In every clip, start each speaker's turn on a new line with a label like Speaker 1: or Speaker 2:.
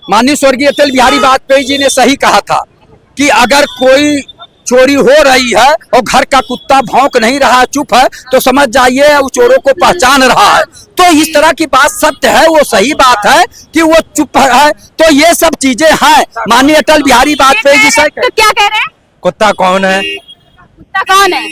Speaker 1: माननीय स्वर्गीय अटल बिहारी वाजपेयी जी ने सही कहा था कि अगर कोई चोरी हो रही है और घर का कुत्ता भौंक नहीं रहा, चुप है, तो समझ जाइए वो चोरों को पहचान रहा है। तो इस तरह की बात सत्य है, वो सही बात है कि वो चुप है। तो ये सब चीजें हैं। माननीय अटल बिहारी वाजपेयी जी सही।
Speaker 2: तो क्या कह रहे हैं?
Speaker 3: कुत्ता कौन है?
Speaker 2: कुत्ता कौन है?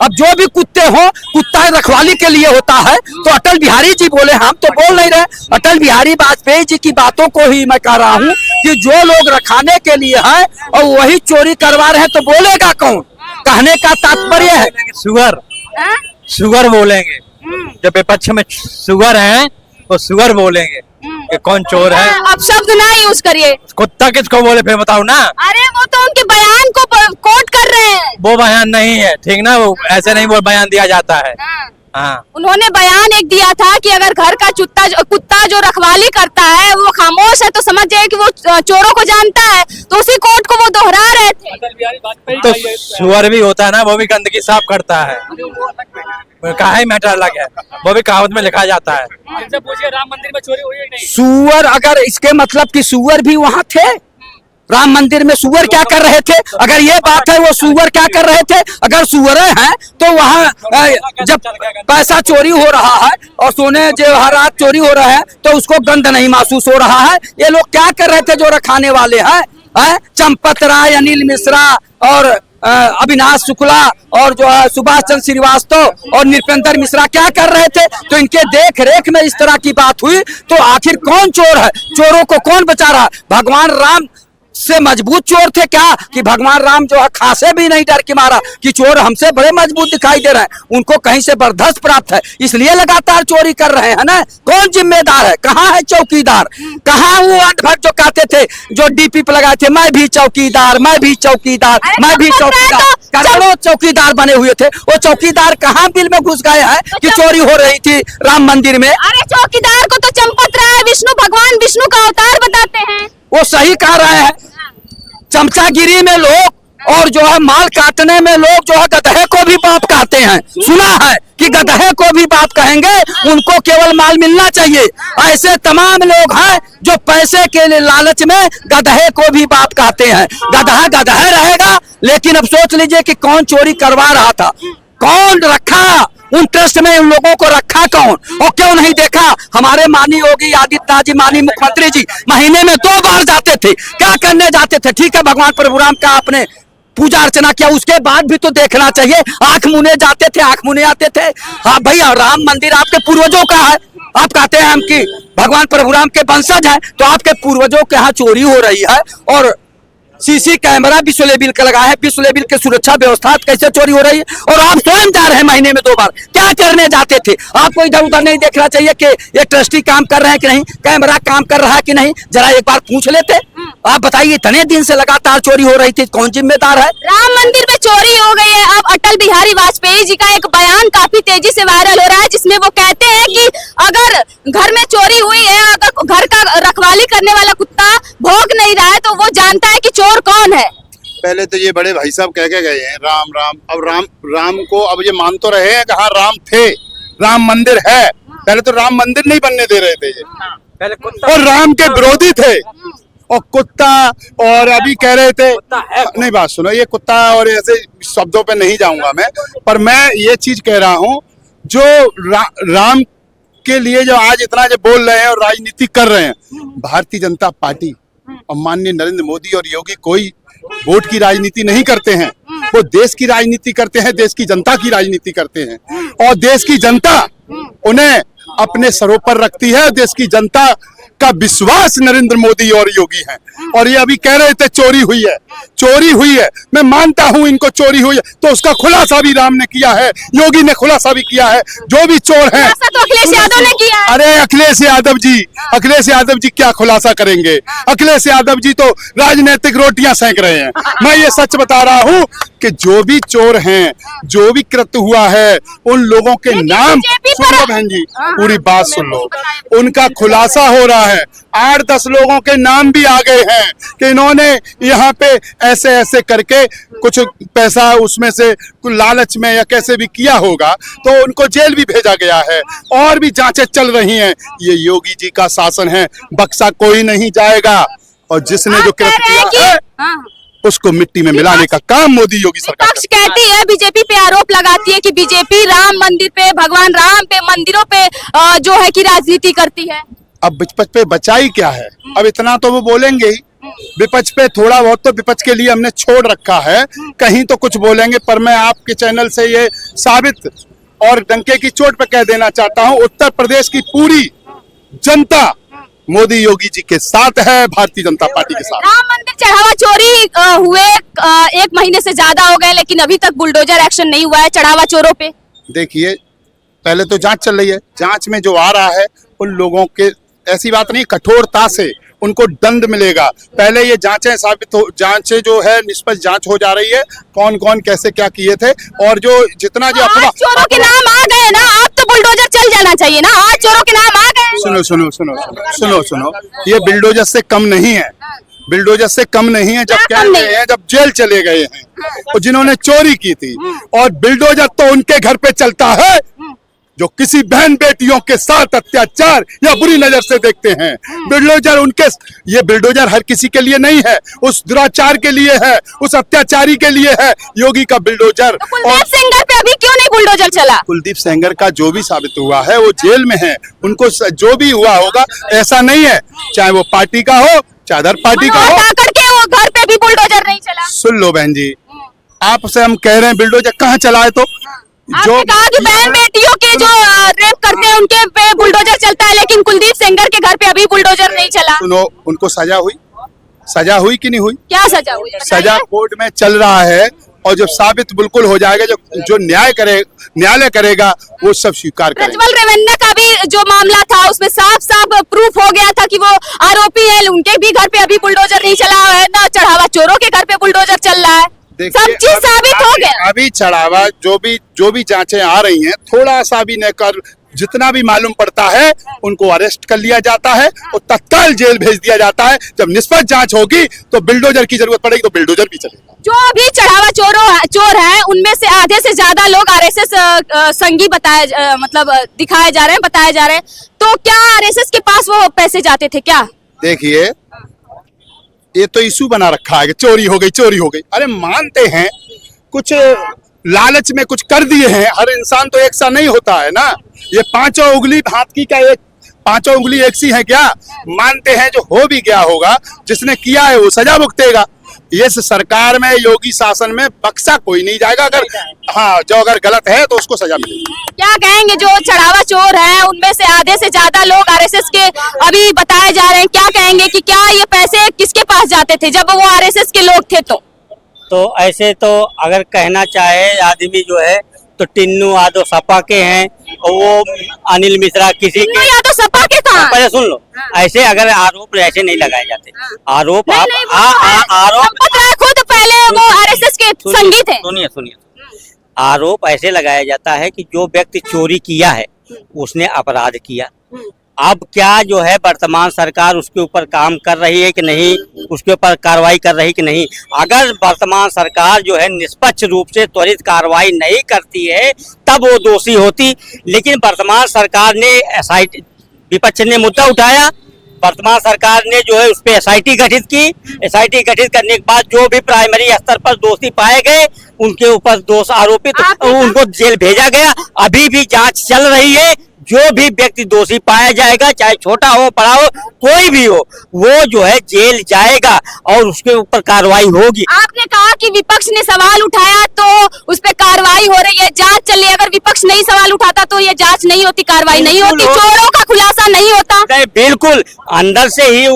Speaker 1: अब जो भी कुत्ते हो, कुत्ता रखवाली के लिए होता है। तो अटल बिहारी जी बोले, हम तो बोल नहीं रहे। अटल बिहारी वाजपेयी जी की बातों को ही मैं कह रहा हूँ कि जो लोग रखाने के लिए है और वही चोरी करवा रहे हैं, तो बोलेगा कौन? कहने का तात्पर्य है
Speaker 3: सुअर, सुअर बोलेंगे। जो विपक्ष में सुअर हैं वो सुअर बोलेंगे कि कौन चोर है।
Speaker 2: अब शब्द ना यूज करिए।
Speaker 3: कुत्ता किसको बोले फिर बताओ ना।
Speaker 2: अरे वो तो उनके बयान को कोट कर रहे हैं।
Speaker 3: वो बयान नहीं है, ठीक ना, वो ऐसे नहीं वो बयान दिया जाता है। हाँ,
Speaker 2: उन्होंने बयान एक दिया था कि अगर घर का कुत्ता जो रखवाली करता है वो खामोश है तो समझ जाए कि वो चोरों को जानता है। तो उसी कोट को वो दोहरा रहे थे।
Speaker 3: तो सुअर भी होता है ना, वो भी गंदगी साफ करता है। काहे मैटर अलग है, वो भी कहावत में लिखा जाता है।
Speaker 4: पूछिए राम मंदिर में चोरी हुई है नहीं?
Speaker 1: सुअर, अगर इसके मतलब कि सुअर भी वहां थे राम मंदिर में, सुअर क्या कर रहे थे? अगर ये बात है, वो सुअर क्या कर रहे थे? अगर सुअर हैं तो वहाँ जब पैसा चोरी हो रहा है और सोने जेवरात चोरी हो रहे हैं तो उसको गंध नहीं महसूस हो रहा है। ये लोग क्या कर रहे थे जो रखाने वाले हैं? चंपत राय, अनिल मिश्रा और अविनाश शुक्ला और जो है सुभाष चंद्र श्रीवास्तव और नृपेंद्र मिश्रा क्या कर रहे थे? तो इनके देख रेख में इस तरह की बात हुई। तो आखिर कौन चोर है? चोरों को कौन बचा रहा? भगवान राम से मजबूत चोर थे क्या कि भगवान राम जो है खासे भी नहीं डर के मारा कि चोर हमसे बड़े मजबूत दिखाई दे रहे हैं? उनको कहीं से बर्दाश्त प्राप्त है, इसलिए लगातार चोरी कर रहे हैं ना। कौन जिम्मेदार है? कहाँ है चौकीदार? कहाँ वो अंधभक्त जो कहते थे, जो डीपी पे लगाए थे, मैं भी चौकीदार, मैं भी चौकीदार, मैं भी चौकीदार, करोड़ों चौकीदार बने हुए थे। वो चौकीदार कहाँ बिल में घुस गए हैं कि चोरी हो रही थी राम मंदिर में?
Speaker 2: अरे चौकीदार को तो चंपत राय भगवान विष्णु का अवतार बताते हैं।
Speaker 1: वो सही कह रहे हैं। चमचागिरी में लोग और जो है माल काटने में लोग जो है गधे को भी बाप कहते हैं। सुना है कि गधे को भी बाप कहेंगे, उनको केवल माल मिलना चाहिए। ऐसे तमाम लोग हैं जो पैसे के लिए लालच में गधे को भी बाप कहते हैं। गधा गधा रहेगा। लेकिन अब सोच लीजिए कि कौन चोरी करवा रहा था, कौन रखा उन ट्रस्ट में? उन लोगों को रखा कौन? और क्यों नहीं देखा? हमारे माननीय योगी आदित्यनाथ जी, माननीय मुख्यमंत्री जी महीने में 2 बार जाते थे। क्या करने जाते थे? ठीक है, भगवान प्रभु राम का आपने पूजा अर्चना किया, उसके बाद भी तो देखना चाहिए। आंख मुने जाते थे, आंख मुने आते थे। हाँ भैया, राम मंदिर आपके पूर्वजों का है। आप कहते हैं हम कि भगवान प्रभु राम के वंशज हैं, तो आपके पूर्वजों के यहाँ चोरी हो रही है और सीसी कैमरा विश्व लेवल का लगा है। विश्व लेवल के सुरक्षा व्यवस्था कैसे चोरी हो रही है? और आप स्वयं जा रहे हैं महीने में 2 बार। क्या करने जाते थे? आपको इधर उधर नहीं देखना चाहिए कि ये ट्रस्टी काम कर रहे हैं कि नहीं, कैमरा काम कर रहा है कि नहीं? जरा एक बार पूछ लेते। आप बताइए, इतने दिन से लगातार चोरी हो रही थी, कौन जिम्मेदार है?
Speaker 2: राम मंदिर में चोरी हो गई है। अब अटल बिहारी वाजपेयी जी का एक बयान काफी तेजी से वायरल हो रहा है, जिसमें वो कहते हैं कि अगर घर में चोरी हुई है, अगर घर का रखवाली करने वाला कुत्ता भौंक नहीं रहा है तो वो जानता है कि चोर कौन है।
Speaker 5: पहले तो ये बड़े भाई साहब कह के गए हैं राम राम। अब राम को अब ये मान तो रहे हैं कि हाँ राम थे, राम मंदिर है। पहले तो राम मंदिर नहीं बनने दे रहे थे ये,
Speaker 3: पहले कुत्ता
Speaker 5: और राम के विरोधी थे। और कुत्ता, और अभी कह रहे थे, नहीं बात सुनो, ये कुत्ता और ऐसे शब्दों पे नहीं जाऊंगा मैं, पर मैं ये चीज कह रहा हूँ जो राम के लिए जो आज इतना जो बोल रहे हैं और राजनीति कर रहे हैं, भारतीय जनता पार्टी और माननीय नरेंद्र मोदी और योगी कोई वोट की राजनीति नहीं करते हैं। वो देश की राजनीति करते हैं, देश की जनता की राजनीति करते हैं। और देश की जनता उन्हें अपने सरों पर रखती है। देश की जनता का विश्वास नरेंद्र मोदी और योगी हैं। और ये अभी कह रहे थे चोरी हुई है, चोरी हुई है। मैं मानता हूं इनको चोरी हुई है, तो उसका खुलासा भी राम ने किया है, योगी ने खुलासा भी किया है। जो भी चोर है,
Speaker 2: तो अखिलेश यादव ने किया है।
Speaker 5: अरे अखिलेश यादव जी क्या खुलासा करेंगे? अखिलेश यादव जी तो राजनीतिक रोटियां सेंक रहे हैं। मैं ये सच बता रहा हूं कि जो भी चोर हैं, जो भी कृत्य हुआ है, उन लोगों के नाम सुन लो बहन जी, पूरी बात सुन लो। उनका खुलासा हो रहा है, 8-10 लोगों के नाम भी आ गए हैं कि इन्होंने यहाँ पे ऐसे ऐसे करके कुछ पैसा उसमें से कुछ लालच में या कैसे भी किया होगा, तो उनको जेल भी भेजा गया है और भी जांचें चल रही हैं। ये योगी जी का शासन है, बक्सा कोई नहीं जाएगा और जिसने जो
Speaker 2: आप कह
Speaker 5: कृत्य
Speaker 2: रहे हैं
Speaker 5: किया है
Speaker 2: कि
Speaker 5: उसको मिट्टी में मिलाने का काम मोदी योगी सरकार
Speaker 2: विपक्ष कहती है, बीजेपी पे आरोप लगाती है कि बीजेपी राम मंदिर पे, भगवान राम पे, मंदिरों पे जो है कि राजनीति करती है।
Speaker 5: अब विपक्ष पे बचाई क्या है, अब इतना तो वो बोलेंगे ही। विपक्ष पे थोड़ा बहुत तो विपक्ष के लिए हमने छोड़ रखा है, कहीं तो कुछ बोलेंगे। पर मैं आपके चैनल से ये साबित और डंके की चोट पे कह देना चाहता हूं, उत्तर प्रदेश की पूरी जनता मोदी योगी जी के साथ है, भारतीय जनता पार्टी के साथ।
Speaker 2: राम मंदिर चढ़ावा चोरी हुए 1 महीने से ज्यादा हो गए, लेकिन अभी तक बुलडोजर एक्शन नहीं हुआ है चढ़ावा चोरों पे।
Speaker 5: देखिए, पहले तो जांच चल रही है, जांच में जो आ रहा है उन लोगों के, ऐसी बात नहीं, कठोरता से उनको दंड मिलेगा। पहले ये जांचें साबित हो, जांचें जो है निष्पक्ष जांच हो जा रही है, कौन कौन कैसे क्या किए थे, और जो जितना जो
Speaker 2: आज चोरों के नाम आ गए ना, अब तो बुलडोजर चल जाना चाहिए ना। आज चोरों के नाम आ गए।
Speaker 5: सुनो सुनो सुनो सुनो सुनो सुनो, ये बिल्डोजर से कम नहीं है, बिल्डोजर से कम नहीं है। जब क्या गए हैं, जब जेल चले गए हैं और जिन्होंने चोरी की थी, और बिल्डोजर तो उनके घर पे चलता है जो किसी बहन बेटियों के साथ अत्याचार या बुरी नजर से देखते हैं। बिल्डोजर उनके, ये बिल्डोजर हर किसी के लिए नहीं है, उस दुराचार के लिए है, उस अत्याचारी के लिए है योगी का बिल्डोजर।
Speaker 2: तो कुलदीप सेंगर पे अभी क्यों नहीं बुलडोजर चला?
Speaker 5: कुलदीप सेंगर का जो भी साबित हुआ है वो जेल में है, उनको जो भी हुआ होगा, ऐसा नहीं है चाहे वो पार्टी का हो चाहे अदर पार्टी का हो।
Speaker 2: हटा करके वो घर पे भी बुलडोजर नहीं चला।
Speaker 5: सुन लो बहन जी, आपसे हम कह रहे हैं बिल्डोजर कहाँ चला है, तो
Speaker 2: आपने कहा कि बहन बेटियों के जो रेप करते हैं उनके पे बुलडोजर चलता है, लेकिन कुलदीप सेंगर के घर पे अभी बुलडोजर नहीं चला।
Speaker 5: सुनो, उनको सजा हुई, सजा हुई कि नहीं हुई?
Speaker 2: क्या सजा हुई?
Speaker 5: सजा कोर्ट में चल रहा है, और जब साबित बिल्कुल हो जाएगा, जो न्यायालय करेगा वो सब स्वीकार करेगा।
Speaker 2: प्रज्वल रेवन्ना का भी जो मामला था उसमें साफ साफ प्रूफ हो गया था कि वो आरोपी है, उनके भी घर पे अभी बुलडोजर नहीं चला है ना, चढ़ावा चोरों के घर पे बुलडोजर चल रहा है। सब चीज साबित हो गया।
Speaker 5: अभी चढ़ावा जो भी जांचें आ रही हैं, थोड़ा सा भी न कर, जितना भी मालूम पड़ता है उनको अरेस्ट कर लिया जाता है और तत्काल जेल भेज दिया जाता है। जब निष्पक्ष जांच होगी तो बिल्डोजर की जरूरत पड़ेगी तो बिल्डोजर भी चलेगा।
Speaker 2: जो अभी चढ़ावा चोर हैं उनमें से आधे से ज्यादा लोग आरएसएस संगी दिखाए जा रहे हैं, बताए जा रहे हैं। तो क्या आरएसएस के पास वो पैसे जाते थे क्या?
Speaker 5: देखिए, ये तो इशू बना रखा है कि चोरी हो गई, चोरी हो गई। अरे मानते हैं कुछ लालच में कुछ कर दिए हैं, हर इंसान तो एक सा नहीं होता है ना। ये पांचों उंगली हाथ की का एक, पांचों उंगली एक सी है क्या? मानते हैं जो हो भी गया होगा, जिसने किया है वो सजा भुगतेगा। ये सरकार में, योगी शासन में बक्सा कोई नहीं जाएगा। अगर जो अगर गलत है तो उसको सजा मिलेगी।
Speaker 2: क्या कहेंगे जो चढ़ावा चोर हैं उनमें से आधे से ज्यादा लोग आरएसएस के अभी बताए जा रहे हैं, क्या कहेंगे कि क्या ये पैसे किसके पास जाते थे जब वो आरएसएस के लोग थे? तो
Speaker 6: ऐसे तो अगर कहना चाहे आदमी जो है तो टिन्नू यादव सपा के हैं, और वो अनिल मिश्रा किसी के,
Speaker 2: यादव सपा के कहाँ?
Speaker 6: पहले सुन लो, ऐसे अगर आरोप ऐसे नहीं लगाए जाते। आरोप आरोप
Speaker 2: खुद पहले वो आरएसएस के संगी थे।
Speaker 6: सुनिए, आरोप ऐसे लगाया जाता है कि जो व्यक्ति चोरी किया है उसने अपराध किया। अब क्या जो है वर्तमान सरकार उसके ऊपर काम कर रही है कि नहीं, उसके ऊपर कार्रवाई कर रही कि नहीं? अगर वर्तमान सरकार जो है निष्पक्ष रूप से त्वरित कार्रवाई नहीं करती है तब वो दोषी होती। लेकिन वर्तमान सरकार ने एसआईटी, विपक्ष ने मुद्दा उठाया, वर्तमान सरकार ने जो है उस पर एसआईटी गठित की। एसआईटी गठित करने के बाद जो भी प्राइमरी स्तर पर दोषी पाए गए उनके ऊपर दोष आरोपित, उनको जेल भेजा गया। अभी भी जांच चल रही है। जो भी व्यक्ति दोषी पाया जाएगा, चाहे छोटा हो बड़ा हो कोई भी हो, वो जो है जेल जाएगा और उसके ऊपर कार्रवाई होगी।
Speaker 2: आपने कहा कि विपक्ष ने सवाल उठाया तो उस पर कार्रवाई हो रही है, जांच चल रही है। अगर विपक्ष नहीं सवाल उठाता तो ये जांच नहीं होती, कार्रवाई नहीं होती, चोरों का खुलासा नहीं होता।
Speaker 6: बिल्कुल, अंदर से ही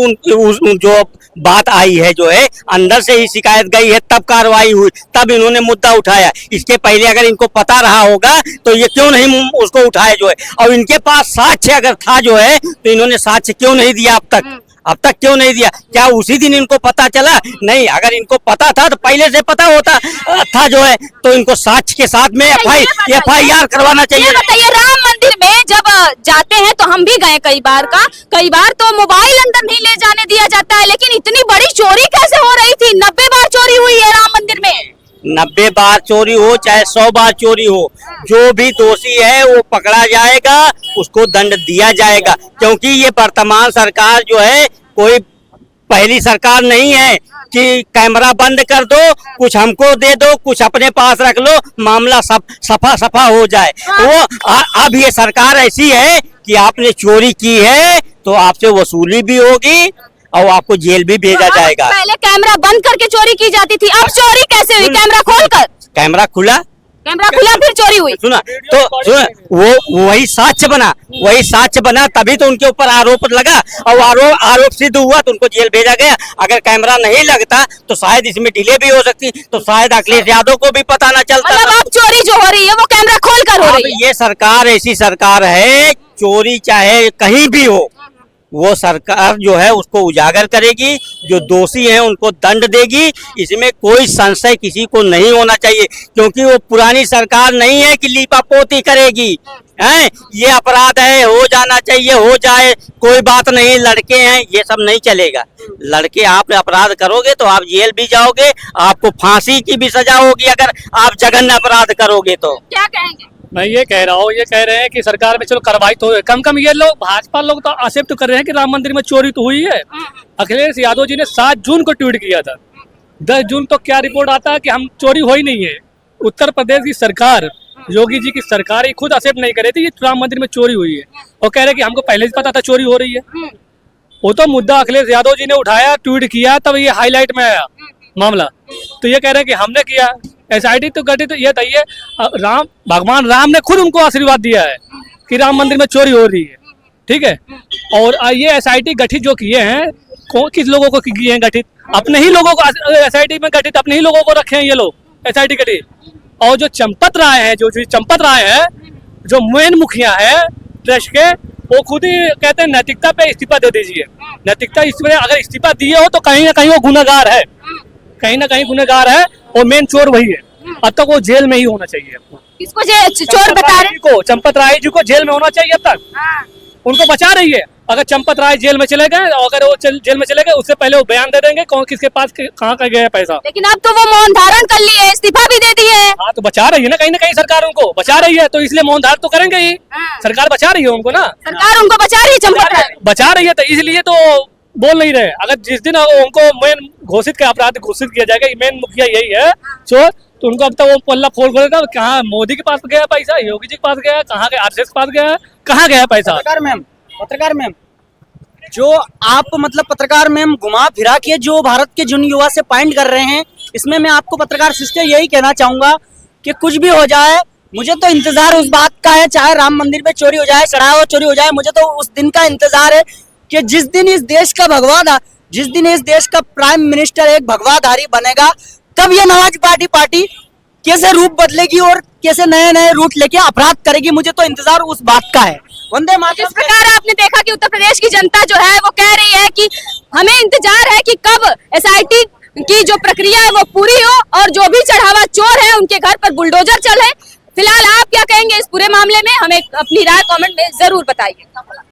Speaker 6: जो बात आई है, जो है अंदर से ही शिकायत गई है, तब कार्रवाई हुई, तब इन्होंने मुद्दा उठाया। इसके पहले अगर इनको पता रहा होगा तो ये क्यों नहीं उसको उठाया जो है, और इनके पास साक्ष्य अगर था जो है तो इन्होंने साक्ष्य क्यों नहीं दिया अब तक? अब तक क्यों नहीं दिया? क्या उसी दिन इनको पता चला? नहीं, अगर इनको पता था तो पहले से पता होता था जो है, तो इनको साक्ष्य के साथ में FIR करवाना चाहिए।
Speaker 2: बताइए, राम मंदिर में जब जाते हैं तो हम भी गए कई बार तो मोबाइल अंदर नहीं ले जाने दिया जाता है, लेकिन इतनी बड़ी चोरी कैसे हो रही थी? 90 बार चोरी हुई है राम मंदिर में।
Speaker 6: 90 बार चोरी हो चाहे 100 बार चोरी हो, जो भी दोषी है वो पकड़ा जाएगा, उसको दंड दिया जाएगा। क्योंकि ये वर्तमान सरकार जो है कोई पहली सरकार नहीं है कि कैमरा बंद कर दो, कुछ हमको दे दो, कुछ अपने पास रख लो, मामला सब सफा हो जाए। वो अब ये सरकार ऐसी है कि आपने चोरी की है तो आपसे वसूली भी होगी और आपको जेल भी भेजा जाएगा।
Speaker 2: पहले कैमरा बंद करके चोरी की जाती थी, अब चोरी कैसे हुई? कैमरा खोलकर?
Speaker 6: कैमरा खुला
Speaker 2: फिर चोरी हुई।
Speaker 6: सुना वो वही साक्ष्य बना तभी तो उनके ऊपर आरोप लगा, और आरोप सिद्ध हुआ तो उनको जेल भेजा गया। अगर कैमरा नहीं लगता तो शायद इसमें डिले भी हो सकती, तो शायद अखिलेश यादव को भी पता न चलता।
Speaker 2: मतलब अब चोरी जो हो रही है वो कैमरा खोलकर हो रही है।
Speaker 6: ये सरकार ऐसी सरकार है, चोरी चाहे कहीं भी हो वो सरकार जो है उसको उजागर करेगी, जो दोषी हैं उनको दंड देगी। इसमें कोई संशय किसी को नहीं होना चाहिए, क्योंकि वो पुरानी सरकार नहीं है कि लीपापोती करेगी। हैं, ये अपराध है, हो जाना चाहिए, हो जाए, कोई बात नहीं, लड़के हैं, ये सब नहीं चलेगा। लड़के आप अपराध करोगे तो आप जेल भी जाओगे, आपको फांसी की भी सजा होगी अगर आप जघन्य अपराध करोगे तो।
Speaker 2: क्या कहेंगे?
Speaker 4: मैं ये कह रहा हूँ, ये कह रहे हैं कि सरकार में चलो कार्रवाई तो कम ये लोग भाजपा लोग तो एक्सेप्ट कर रहे हैं कि राम मंदिर में चोरी तो हुई है। अखिलेश यादव जी ने 7 जून को ट्वीट किया था, 10 जून तो क्या रिपोर्ट आता है कि हम चोरी हो ही नहीं है। उत्तर प्रदेश की सरकार, योगी जी की सरकार, ये खुद एक्सेप्ट नहीं कर रही थी कि राम मंदिर में चोरी हुई है, और कह रहे कि हमको पहले से पता था चोरी हो रही है। वो तो मुद्दा अखिलेश यादव जी ने उठाया, ट्वीट किया, तब ये हाईलाइट में आया मामला। तो ये कह रहे हैं कि हमने किया, SIT तो गठित, ये बताइए भगवान राम ने खुद उनको आशीर्वाद दिया है कि राम मंदिर में चोरी हो रही है, ठीक है। और ये SIT गठित जो किए हैं, किस लोगों को किए हैं गठित? अपने ही लोगों को SIT में गठित, अपने ही लोगों को रखे हैं ये लोग SIT गठित। और जो चंपत राय है, जो मेन मुखिया है ट्रस्ट के, वो खुद ही कहते हैं नैतिकता पे इस्तीफा दे दीजिए। नैतिकता इसमें अगर इस्तीफा दिए हो तो कहीं ना कहीं वो गुनहगार है, और मेन चोर वही है। अब तक वो जेल में ही होना चाहिए।
Speaker 2: किसको चोर बता रहे
Speaker 4: को? चंपत राय जी को जेल में होना चाहिए अब तक। उनको बचा रही है। अगर चंपत राय जेल में चले गए, अगर वो जेल में चले गए, उससे पहले वो बयान दे देंगे कौन किसके पास कहाँ का गया पैसा।
Speaker 2: लेकिन अब तो वो मौन धारण कर लिए, इस्तीफा भी दे दिए।
Speaker 4: हाँ, तो बचा रही है ना, कहीं ना कहीं सरकार उनको बचा रही है, तो इसलिए मौन धारण तो करेंगे ही। सरकार बचा रही है उनको ना,
Speaker 2: सरकार उनको बचा रही है, चंपत राय
Speaker 4: बचा रही है, तो इसलिए तो बोल नहीं रहे। अगर जिस दिन उनको मेन घोषित किया, अपराध घोषित किया जाएगा, मेन मुखिया यही है चोर, तो उनको अब तक वो पल्ला फोड़ देगा। कहाँ मोदी के पास गया पैसा, योगी जी के पास गया, कहाँ के RSS के पास गया, कहाँ गया पैसा?
Speaker 7: पत्रकार मैम जो आप मतलब पत्रकार मैम घुमा फिरा के जो भारत के जिन युवा से पॉइंट कर रहे हैं, इसमें मैं आपको पत्रकार सिस्टर यही कहना चाहूंगा कि कुछ भी हो जाए, मुझे तो इंतजार उस बात का है, चाहे राम मंदिर पे चोरी हो जाए, चढ़ावा चोरी हो जाए, मुझे तो उस दिन का इंतजार है कि जिस दिन इस देश का प्राइम मिनिस्टर एक भगवाधारी बनेगा, तब ये नमाज पार्टी कैसे रूप बदलेगी और कैसे नए नए रूट लेके अपराध करेगी, मुझे तो इंतजार उस बात का है। वंदे मातरम।
Speaker 2: इस प्रकार आपने देखा कि उत्तर प्रदेश की जनता जो है वो कह रही है कि हमें इंतजार है कि कब SIT की जो प्रक्रिया है वो पूरी हो और जो भी चढ़ावा चोर है उनके घर पर बुलडोजर चले। फिलहाल आप क्या कहेंगे इस पूरे मामले में? हमें अपनी राय कमेंट में जरूर बताइए।